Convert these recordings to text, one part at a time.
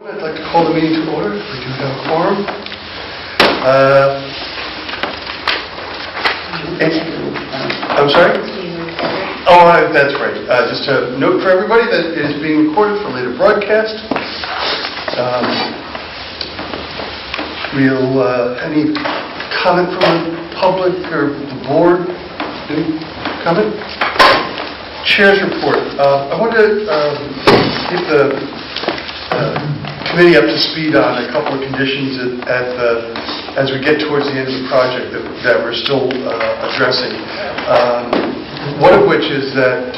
I'd like to call the meeting to order. We do have a quorum. I'm sorry? Oh, that's right. Just a note for everybody that it is being recorded for later broadcast. Any comment from the public or the board? Any comment? Chair's report. I want to get the committee up to speed on a couple of conditions as we get towards the end of the project that we're still addressing. One of which is that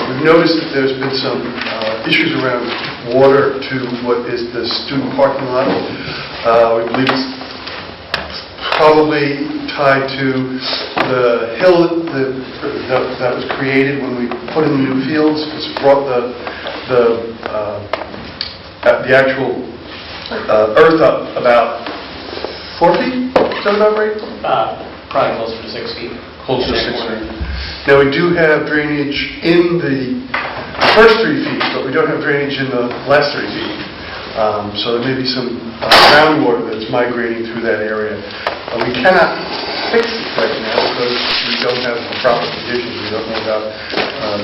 we've noticed that there's been some issues around water to what is the student parking lot. We believe it's probably tied to the hill that was created when we put in the new fields. It's brought the actual earth up about 4 feet. Is that about right? Probably closer to 6 feet. Closer to 6 feet. Now we do have drainage in the first 3 feet, but we don't have drainage in the last 3 feet. So there may be some groundwater that's migrating through that area. We cannot fix it right now because we don't have the proper conditions. We don't know about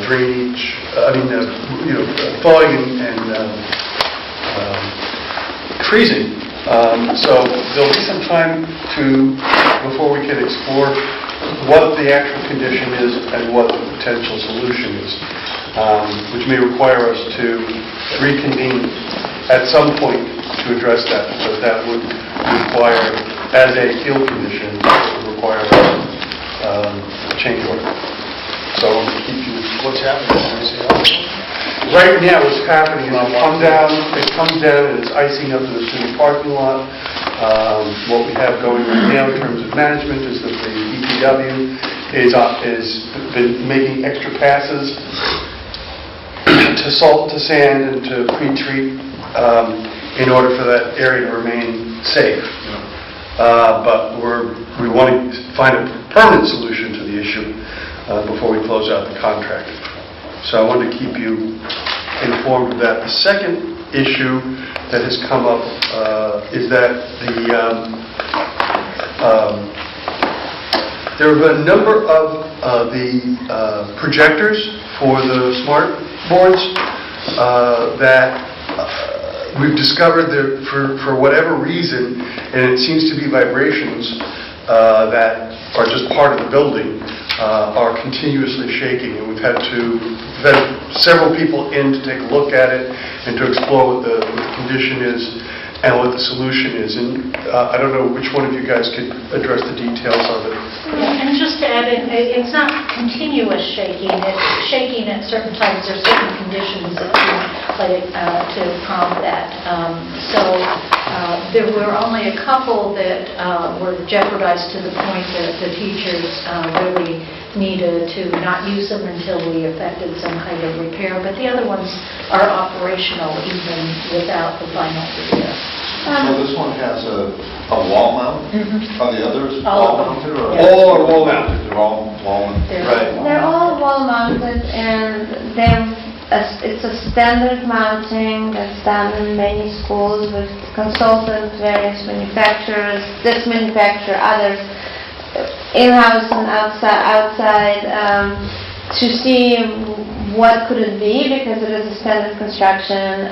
drainage. Thawing and freezing. So there'll be some time before we can explore what the actual condition is and what the potential solution is, which may require us to reconvene at some point to address that, but that would require, as a field condition, require a change order. So we'll keep you. What's happening? Right now, what's happening is it comes down and it's icing up in the student parking lot. What we have going right now in terms of management is that the EPW is been making extra passes to salt, to sand, and to pre-treat in order for that area to remain safe. But we want to find a permanent solution to the issue before we close out the contract. So I wanted to keep you informed of that. The second issue that has come up is that there have been a number of the projectors for the smart boards that we've discovered that for whatever reason, and it seems to be vibrations that are just part of the building, are continuously shaking, and we've had several people in to take a look at it and to explore what the condition is and what the solution is. And I don't know which one of you guys could address the details of it. Yeah, and just to add in, it's not continuous shaking. It's shaking at certain times. There's certain conditions that play to prompt that. There were only a couple that were jeopardized to the point that the teachers really needed to not use them until we effected some kind of repair. But the other ones are operational even without the final repair. So this one has a wall mount? Mm-hmm. Are the others All wall mounted? Or yes. All are wall mounted. They're all wall mounted. Right. They're all wall mounted, and it's a standard mounting that's done in many schools with consultants, various manufacturers, this manufacturer, others, in-house and outside, to see what could it be, because it is a standard construction.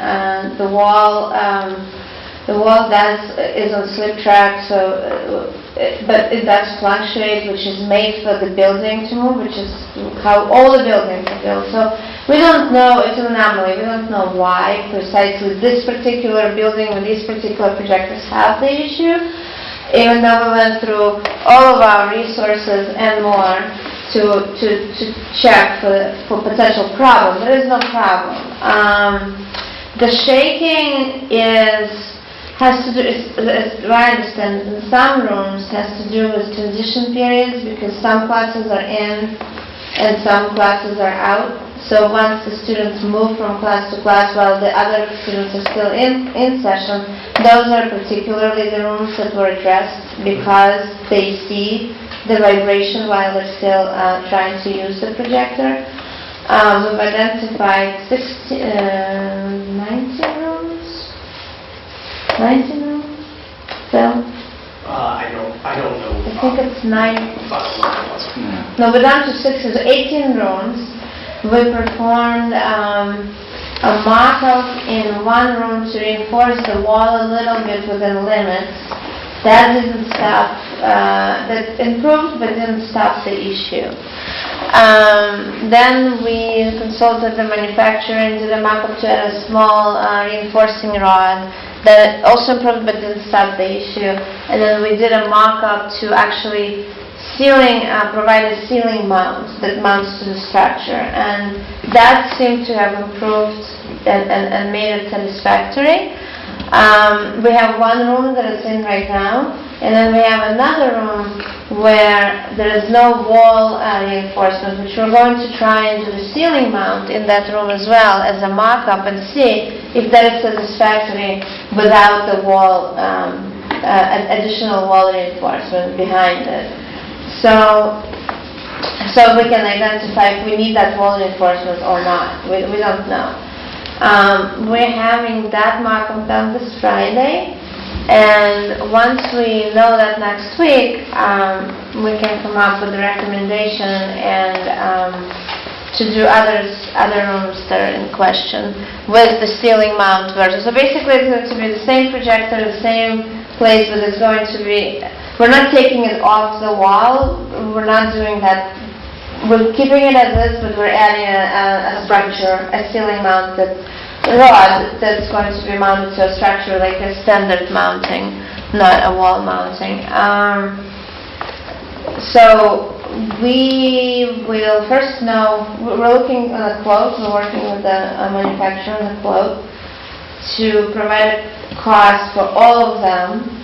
The wall is on slip track, but it does fluctuate, which is made for the building to move, which is how all the buildings are built. So we don't know, it's an anomaly, we don't know why precisely this particular building with these particular projectors have the issue, even though we went through all of our resources and more to check for potential problems. There is no problem. The shaking has to do, as I understand, in some rooms has to do with transition periods, because some classes are in and some classes are out. So once the students move from class to class while the other students are still in session, those are particularly the rooms that were addressed because they see the vibration while they're still trying to use the projector. We've identified 19 rooms 19 rooms? Phil? I don't know. I think it's 9. Yeah. No, we're down to 6, it's 18 rooms. We performed a mock-up in one room to reinforce the wall a little bit within limits. That didn't stop, that improved but didn't stop the issue. Then we consulted the manufacturer and did a mock-up to add a small reinforcing rod that also improved but didn't stop the issue. And then we did a mock-up to actually provide a ceiling mount that mounts to the structure. And that seemed to have improved and made it satisfactory. We have one room that it's in right now, and then we have another room where there is no wall reinforcement, which we're going to try and do the ceiling mount in that room as well as a mock-up and see if that is satisfactory without the wall, additional wall reinforcement behind it. So we can identify if we need that wall reinforcement or not. We don't know. We're having that mock-up done this Friday, and once we know that next week, we can come up with a recommendation and to do other rooms that are in question with the ceiling mount version. So basically it's going to be the same projector, the same place, but it's going to be, we're not taking it off the wall, we're not doing that. We're keeping it as is, but we're adding a structure, a ceiling mounted rod that's going to be mounted to a structure like a standard mounting, not a wall mounting. So we will first know, we're looking at a quote, we're working with the manufacturer on a quote to provide a cost for all of them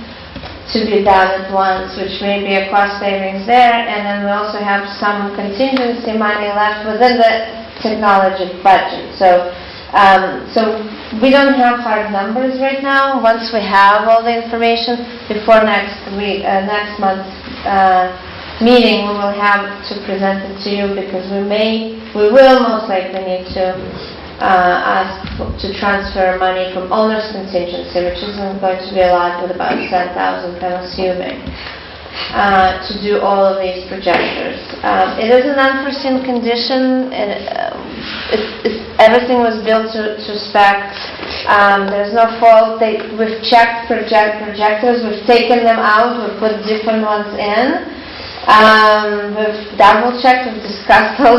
to be done at once, which may be a cost savings there, and then we also have some contingency money left within the technology budget. So we don't have hard numbers right now. Once we have all the information before next month's meeting, we will have to present it to you because we will most likely need to ask to transfer money from owner's contingency, which isn't going to be a lot, with about 10,000, I'm assuming, to do all of these projectors. It is an unforeseen condition. Everything was built to spec. There's no fault. We've checked projectors. We've taken them out. We've put different ones in. We've double-checked. We've discussed all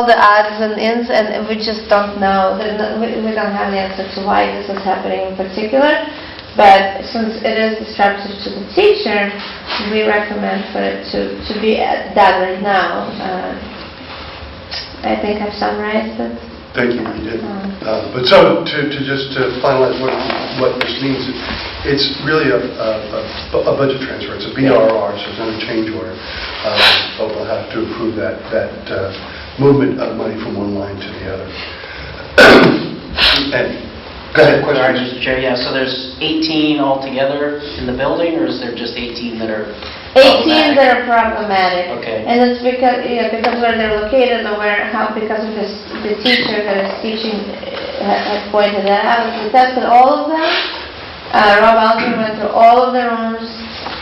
the odds and ends, and we just don't know. We don't have the answer to why this is happening in particular. But since it is disruptive to the teacher, we recommend for it to be done right now. I think I've summarized it. Thank you, you did. But so, to finalize what this means, it's really a budget transfer. It's a BRR, so it's not a change order. But we'll have to approve that movement of money from one line to the other. And go ahead, Sorry, question. Mr. Chair, yeah, so there's 18 altogether in the building, or is there just 18 that are 18 that are problematic. Okay. And it's because where they're located, or because of the teacher that is teaching had pointed that out. We tested all of them. Rob Alton went through all of the rooms.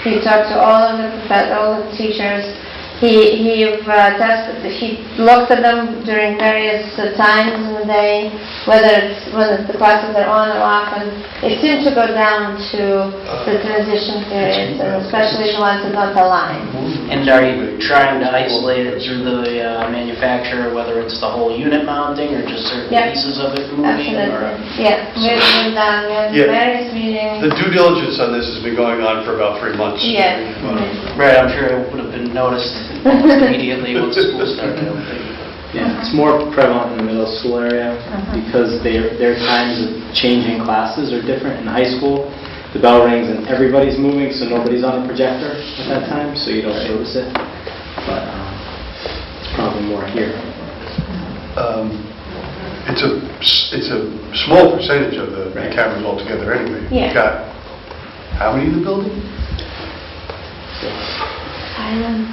He talked to all of the teachers. He looked at them during various times in the day, whether the classes are on or off, and it seemed to go down to the transition periods, and especially the ones that don't align. And are you trying to isolate it through the manufacturer, whether it's the whole unit mounting or just certain pieces of it moving? Absolutely. Yeah, we've done various meetings. The due diligence on this has been going on for about 3 months. Yes. Right, I'm sure it would have been noticed almost immediately once school started. Yeah, it's more prevalent in the middle school area because their times of changing classes are different. In high school, the bell rings and everybody's moving, so nobody's on a projector at that time, so you don't notice it. But it's probably more here. It's a small percentage of the cameras altogether anyway. Yeah. You've got how many in the building?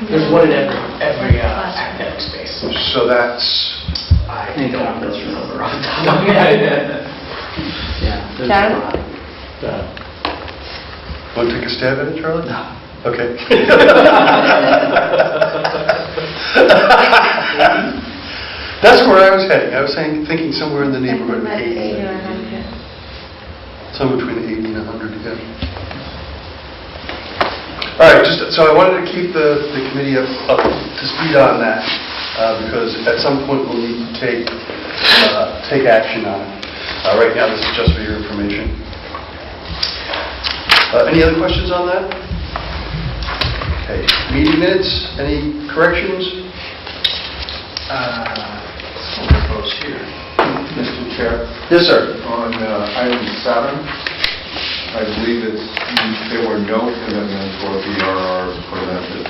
There's one in every academic space. So that's... I don't remember off the top of my Yeah, head. there's a Karen? lot. Want to take a stab at it, Charlie? No. Okay. That's where I was heading. I was thinking somewhere in the neighborhood of 80. 80 or 100. Somewhere between 80 and 100, yeah. All right, so I wanted to keep the committee up to speed on that, because at some point we'll need to take action on it. Right now, this is just for your information. Any other questions on that? Okay. Meeting minutes, any corrections? Goes here. Mr. Chair, Yes, sir. on item 7, I believe there were no commitments or BRRs presented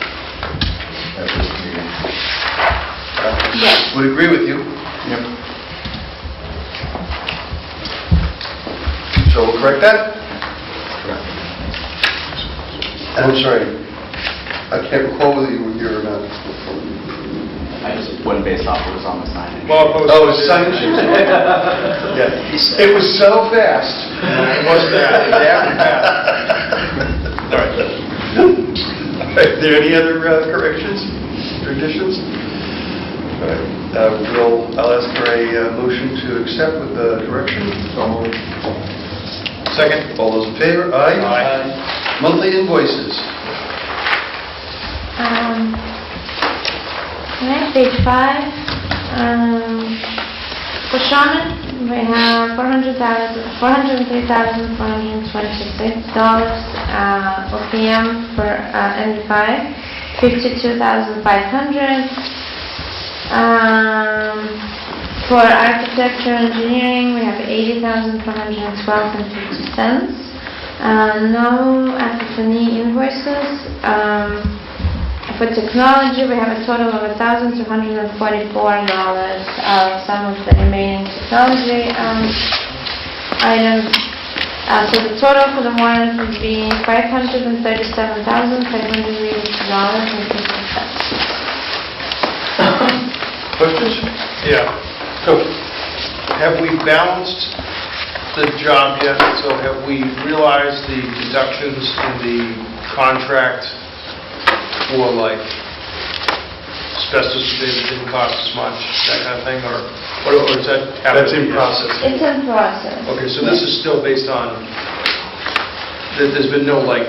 at this meeting. Would agree with you. Yep. So we'll correct that? Correct. And I'm sorry, I can't recall whether you were here or not. I just went based off what was on the signage. Oh, it's signage? Yeah. It was so fast. It was fast. All right. Are there any other corrections or additions? All right. I'll ask for a motion to accept with the correction. So moved. Second. All those in favor? Aye. Aye. Monthly invoices. Next, page 5. For Sherman, we have $403,426. OPM for NV5, $52,500. For architecture engineering, we have $80,412.50. No FF&E invoices. For technology, we have a total of $1,244 of some of the remaining technology items. So the total for the warrant would be $537,580.50. Questions? Yeah. Go. Have we balanced the job yet? So have we realized the deductions in the contract for like asbestos didn't cost as much, that kind of thing, or is that? That's in process. It's in process. Okay, so this is still based on, there's been no like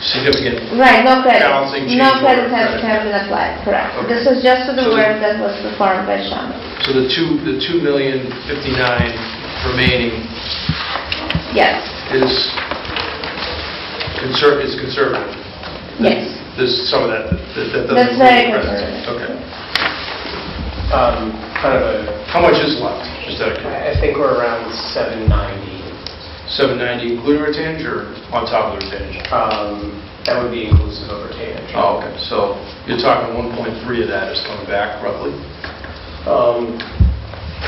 significant Right, no credit. balancing change. No credit order, has been applied, correct. Okay. This is just for the So the- work that was performed by Sherman. So the $2,059,000 remaining Yes, is conservative? yes. There's some of that doesn't. That's very conservative. Okay. Kind of How much is left? Just out of curiosity. I think we're around 790. 790 including retainage or on top of the retainage? That would be inclusive of retainage. Oh, okay. So you're talking 1.3 of that is coming back roughly?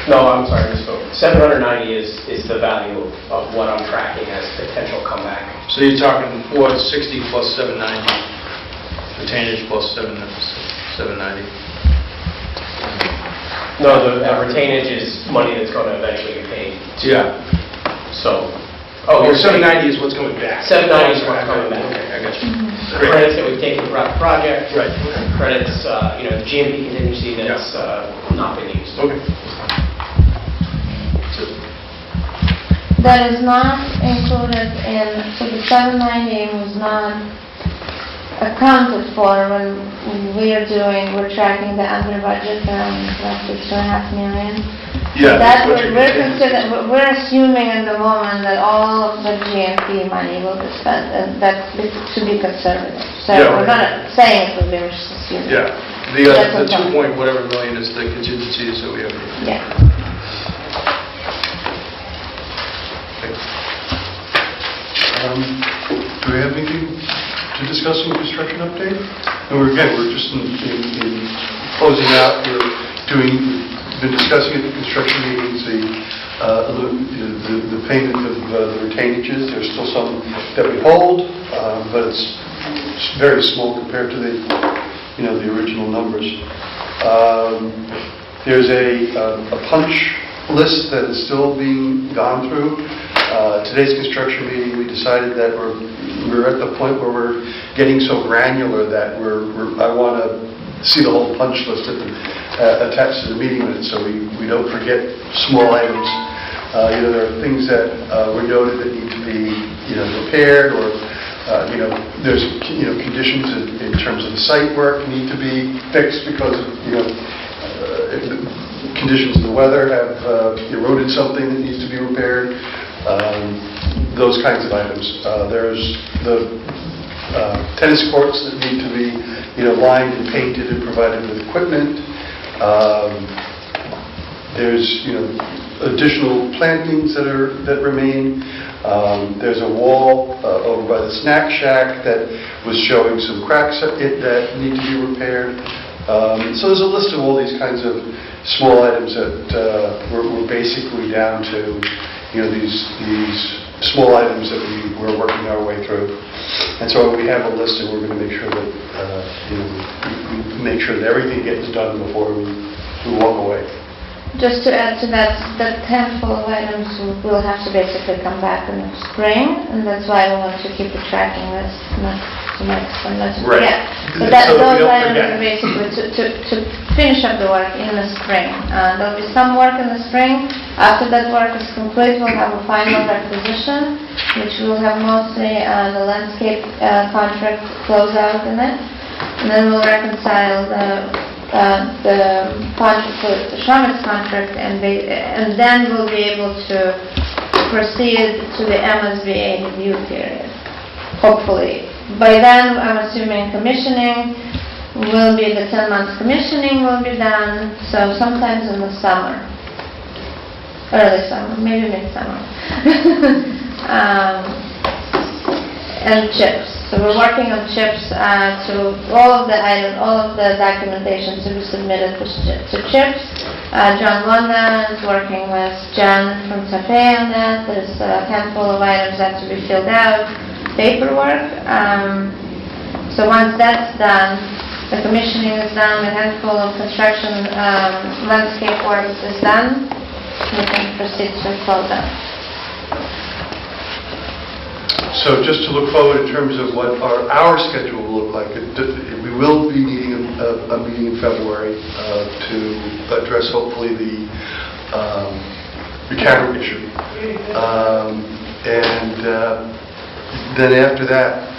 No, I'm sorry, I misspoke. 790 is the value of what I'm tracking as potential comeback. So you're talking 460 plus 790, retainage plus 790? No, the retainage is money that's going to eventually get paid. Yeah. So, Oh, you're 790 is what's coming back? 790 is what's coming back. Okay, I got you. The Great. credits that we've taken throughout the project. Right. Credits, the GMP contingency that's not been used. Okay. That is not included in, so the 790 was not accounted for when we're tracking the under budget roughly $2.5 million. Yeah. That that's what we're assuming at the moment that all of the GMP money will be spent, and that's to be conservative. So Yeah, we're right. not saying it will be, we're just assuming. Yeah. That's The okay. 2 point whatever million is the contingency, so we have. Yeah. Do we have anything to discuss in the construction update? And we're just in closing out, we've been discussing at the construction meetings the payment of the retainages. There's still some that we hold, but it's very small compared to the original numbers. There's a punch list that is still being gone through. Today's construction meeting, we decided that we're at the point where we're getting so granular that I want to see the whole punch list attached to the meeting minutes, so we don't forget small items. There are things that were noted that need to be, repaired, or there's conditions in terms of the site work need to be fixed because of if the conditions of the weather have eroded something that needs to be repaired. Those kinds of items. There's the tennis courts that need to be lined and painted and provided with equipment. There's additional plantings that remain. There's a wall over by the snack shack that was showing some cracks that need to be repaired. So there's a list of all these kinds of small items that we're basically down to these small items that we're working our way through. And so we have a list, and we're going to make sure that we make sure that everything gets done before we walk away. Just to add to that handful of items will have to basically come back in the spring, and that's why I want to keep the tracking list, not to Right. forget. But So we those don't items forget. are basically to finish up the work in the spring. There'll be some work in the spring. After that work is complete, we'll have a final requisition, which will have mostly the landscape contract closeout in it, and then we'll reconcile the Schrammitz contract, and then we'll be able to proceed to the MSBA review period, hopefully. By then, I'm assuming commissioning will be, the 10 months commissioning will be done, so sometimes in the summer, early summer, maybe midsummer. And chips. So we're working on chips to all of the documentation to be submitted to chips. John Wanda is working with Jen from Taipei on that. There's a handful of items that have to be filled out, paperwork. So once that's done, the commissioning is done, a handful of construction landscape work is done, we can proceed to close out. So just to look forward in terms of what our schedule will look like, we will be needing a meeting in February to address hopefully the camera issue. And then after that,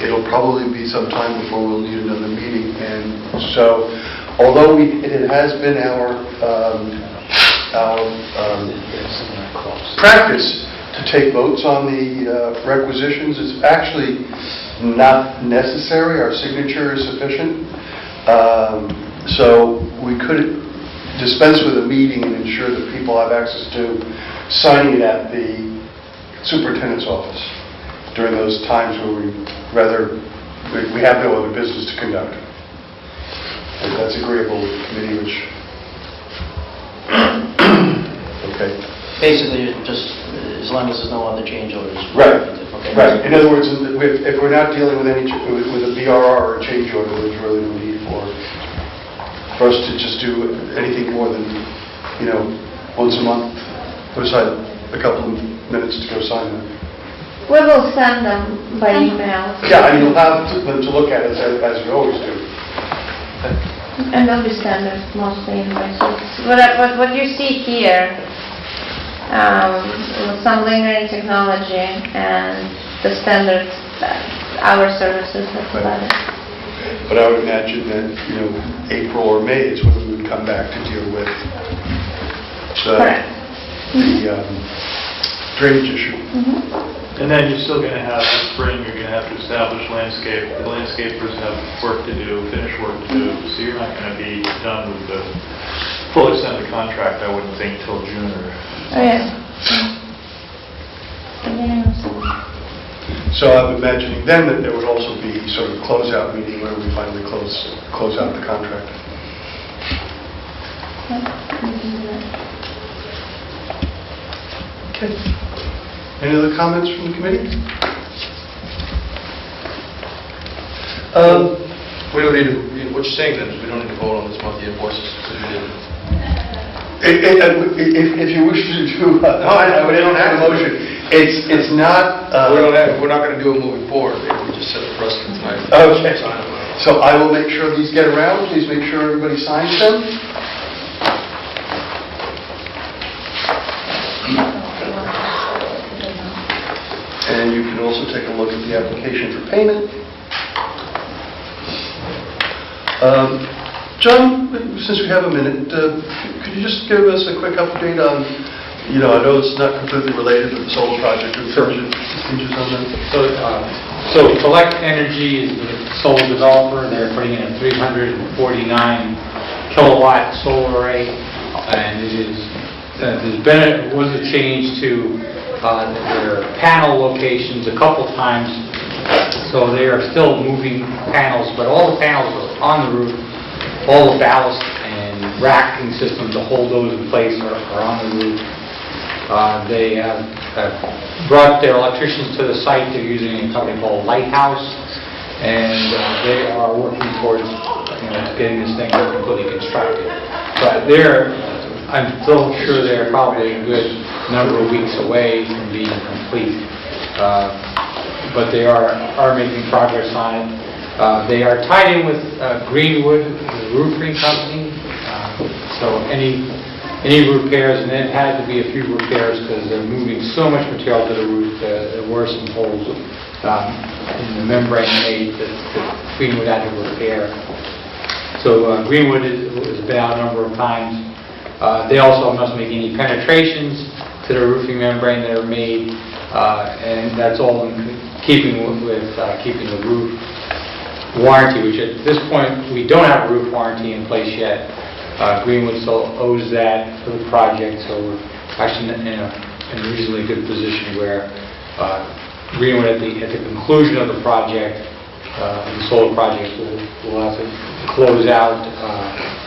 it'll probably be some time before we'll need another meeting. And so, although it has been our practice to take votes on the requisitions, it's actually not necessary. Our signature is sufficient. So we could dispense with a meeting and ensure that people have access to signing it at the superintendent's office during those times where we have no other business to conduct. If that's agreeable with the committee, which... Okay. Basically, just as long as there's no other change orders. Right. Okay. Right. In other words, if we're not dealing with with a BRR or a change order, there's really no need for us to just do anything more than, once a month, put aside a couple of minutes to go sign them. We will send them by email. Yeah, and you'll have them to look at as we always do. And they'll be standard, mostly invoices. What you see here, with some lingering technology and the standard, our services, that's about it. But I would imagine that, April or May is when we would come back to deal with Correct. the drainage issue. And then you're still going to have, this spring, you're going to have to establish landscape. The landscapers have work to do, finished work to do, so you're not going to be done with the full extent of the contract, I wouldn't think, till June or... Oh, yes. Beginning of summer. So I'm imagining then that there would also be sort of a closeout meeting where we finally close out the contract. Yep, we can do that. Okay. Any other comments from the committee? We don't need to, what you're saying then is we don't need to vote on this monthly invoices because we didn't. If you wish to do, we don't have a motion. It's not... We're not going to do it moving forward. We just set a precedent tonight. Okay. So I will make sure these get around. Please make sure everybody signs them. And you can also take a look at the application for payment. John, since we have a minute, could you just give us a quick update on, I know it's not completely related to the solar project, but changes on that? So Collect Energy is the solar developer. They're putting in a 349 kilowatt solar array, and there was a change to their panel locations a couple times. So they are still moving panels, but all the panels are on the roof. All the ballast and racking systems to hold those in place are on the roof. They have brought their electricians to the site. They're using a company called Lighthouse, and they are working towards getting this thing completely constructed. But I'm still sure they're probably a good number of weeks away from being complete. But they are making progress on it. They are tied in with Greenwood, the roofing company. So any repairs, and it had to be a few repairs because they're moving so much material to the roof. There were some holes in the membrane made that Greenwood had to repair. So Greenwood has been out a number of times. They also must make any penetrations to the roofing membrane that are made, and that's all in keeping with keeping the roof warranty, which at this point we don't have a roof warranty in place yet. Greenwood still owes that for the project, so we're actually in a reasonably good position where Greenwood at the conclusion of the project, the solar project, will have to close out,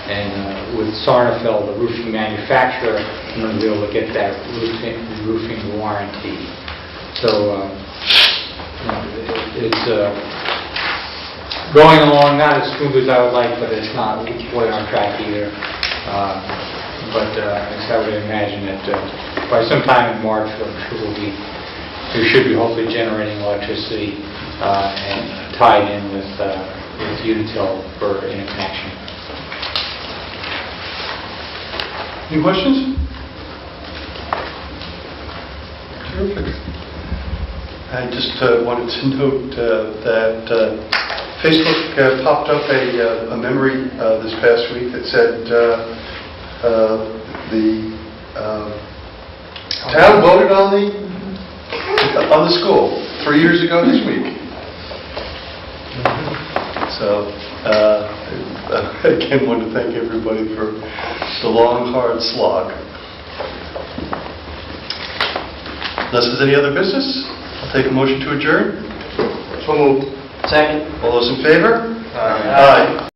and with Sarnafeld, the roofing manufacturer, I'm going to be able to get that roofing warranty. So it's going along not as smooth as I would like, but it's not way on track either. But I would imagine that by sometime in March, we should be hopefully generating electricity and tied in with Unitil for interconnection. Any questions? Terrific. I just wanted to note that Facebook popped up a memory this past week that said the town voted on the school 3 years ago this week. So again, want to thank everybody for the long, hard slog. Unless there's any other business, I'll take a motion to adjourn. So moved. Second. All those in favor? Aye. Aye.